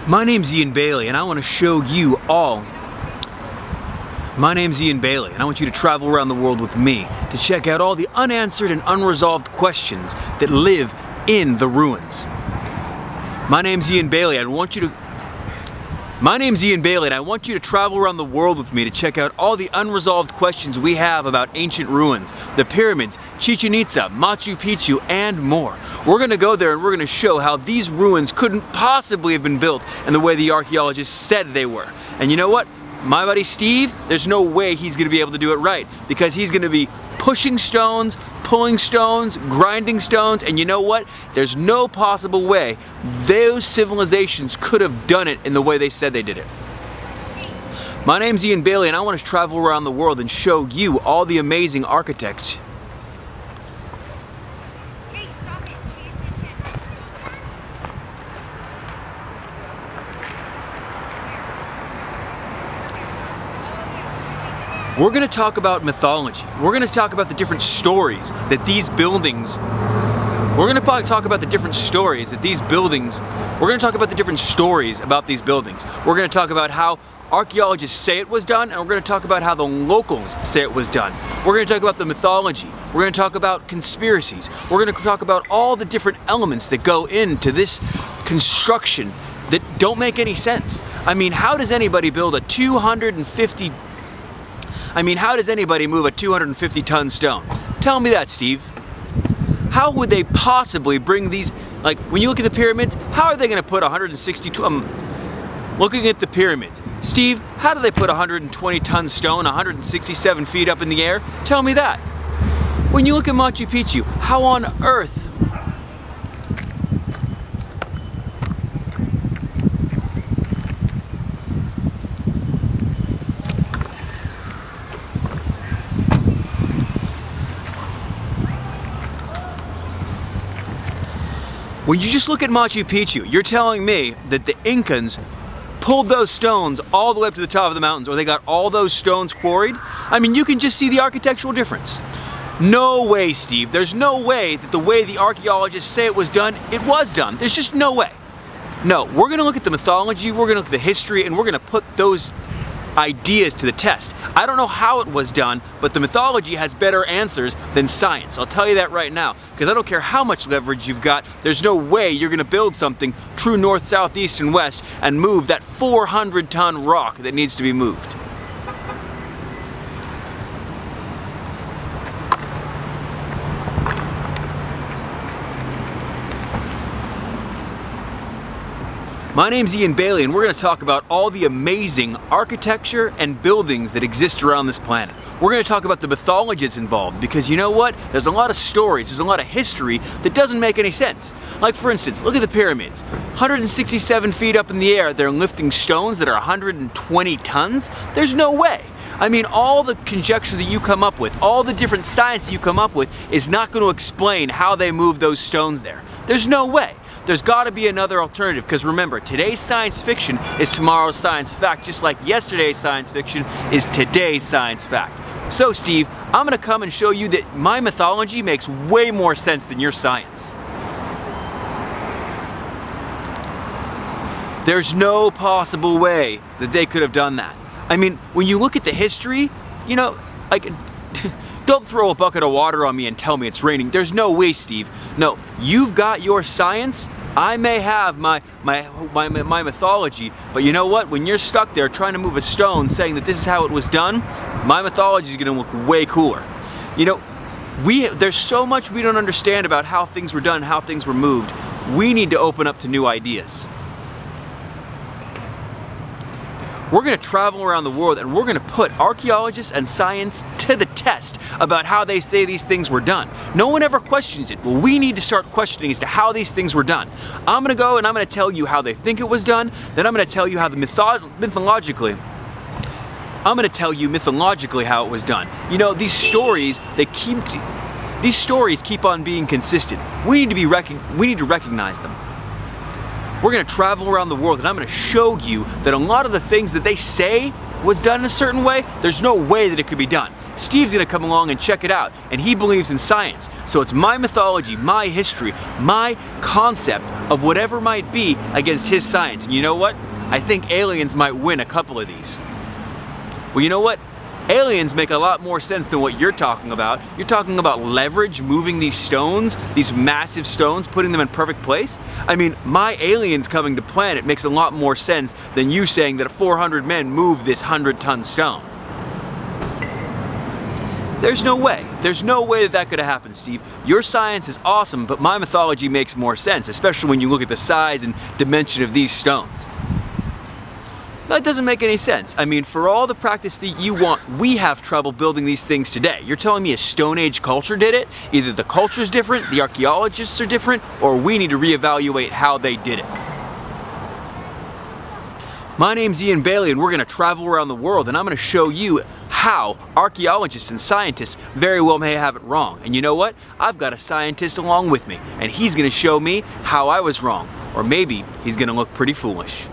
My name's Ian Bailey, and I want to show you all. My name's Ian Bailey, and I want you to travel around the world with me to check out all the unanswered and unresolved questions that live in the ruins. My name's Ian Bailey, and I want you to travel around the world with me to check out all the unresolved questions we have about ancient ruins, the pyramids, Chichen Itza, Machu Picchu, and more. We're going to go there and we're going to show how these ruins couldn't possibly have been built in the way the archaeologists said they were. And you know what? My buddy Steve, there's no way he's going to be able to do it right, because he's going to be pushing stones, pulling stones, grinding stones, and you know what? There's no possible way those civilizations could have done it in the way they said they did it. My name's Ian Bailey, and I want to travel around the world and show you all the amazing architects. Hey, stop it. Pay attention. We're going to talk about mythology. We're going to talk about the different stories that these buildings. We're going to talk about the different stories that these buildings. We're going to talk about the different stories about these buildings. We're going to talk about how archaeologists say it was done, and we're going to talk about how the locals say it was done. We're going to talk about the mythology. We're going to talk about conspiracies. We're going to talk about all the different elements that go into this construction that don't make any sense. I mean, how does anybody build a 250? How does anybody move a 250-ton stone? Tell me that, Steve. How would they possibly bring these, like, when you look at the pyramids, how are they going to put 162, looking at the pyramids, Steve, how do they put 120-ton stone 167 feet up in the air? Tell me that. When you look at Machu Picchu, how on earth? When you just look at Machu Picchu, you're telling me that the Incans pulled those stones all the way up to the top of the mountains, or they got all those stones quarried? I mean, you can just see the architectural difference. No way, Steve. There's no way that the way the archaeologists say it was done, it was done. There's just no way. No, we're going to look at the mythology, we're going to look at the history, and we're going to put those ideas to the test. I don't know how it was done, but the mythology has better answers than science. I'll tell you that right now, because I don't care how much leverage you've got, there's no way you're going to build something true north, south, east, and west and move that 400-ton rock that needs to be moved. My name's Ian Bailey, and we're going to talk about all the amazing architecture and buildings that exist around this planet. We're going to talk about the mythology that's involved, because you know what? There's a lot of stories, there's a lot of history that doesn't make any sense. Like, for instance, look at the pyramids. 167 feet up in the air, they're lifting stones that are 120 tons? There's no way. I mean, all the conjecture that you come up with, all the different science that you come up with is not going to explain how they move those stones there. There's no way. There's got to be another alternative, because remember, today's science fiction is tomorrow's science fact, just like yesterday's science fiction is today's science fact. So Steve, I'm going to come and show you that my mythology makes way more sense than your science. There's no possible way that they could have done that. I mean, when you look at the history, you know, like, don't throw a bucket of water on me and tell me it's raining. There's no way, Steve. No, you've got your science. I may have my mythology, but you know what? When you're stuck there trying to move a stone saying that this is how it was done, my mythology is going to look way cooler. You know, there's so much we don't understand about how things were done, how things were moved. We need to open up to new ideas. We're going to travel around the world, and we're going to put archaeologists and science to the test about how they say these things were done. No one ever questions it. Well, we need to start questioning as to how these things were done. I'm going to go and I'm going to tell you how they think it was done. Then I'm going to tell you how mythologically how it was done. You know, these stories, these stories keep on being consistent. We need to recognize them. We're going to travel around the world, and I'm going to show you that a lot of the things that they say was done in a certain way, there's no way that it could be done. Steve's gonna come along and check it out, and he believes in science. So it's my mythology, my history, my concept of whatever might be against his science. And you know what? I think aliens might win a couple of these. Well, you know what? Aliens make a lot more sense than what you're talking about. You're talking about leverage, moving these stones, these massive stones, putting them in perfect place. I mean, my aliens coming to planet makes a lot more sense than you saying that 400 men moved this 100-ton stone. There's no way. There's no way that that could have happened, Steve. Your science is awesome, but my mythology makes more sense, especially when you look at the size and dimension of these stones. That doesn't make any sense. I mean, for all the practice that you want, we have trouble building these things today. You're telling me a Stone Age culture did it? Either the culture's different, the archaeologists are different, or we need to reevaluate how they did it. My name's Ian Bailey, and we're gonna travel around the world, and I'm gonna show you how archaeologists and scientists very well may have it wrong. And you know what? I've got a scientist along with me, and he's gonna show me how I was wrong. Or maybe he's gonna look pretty foolish.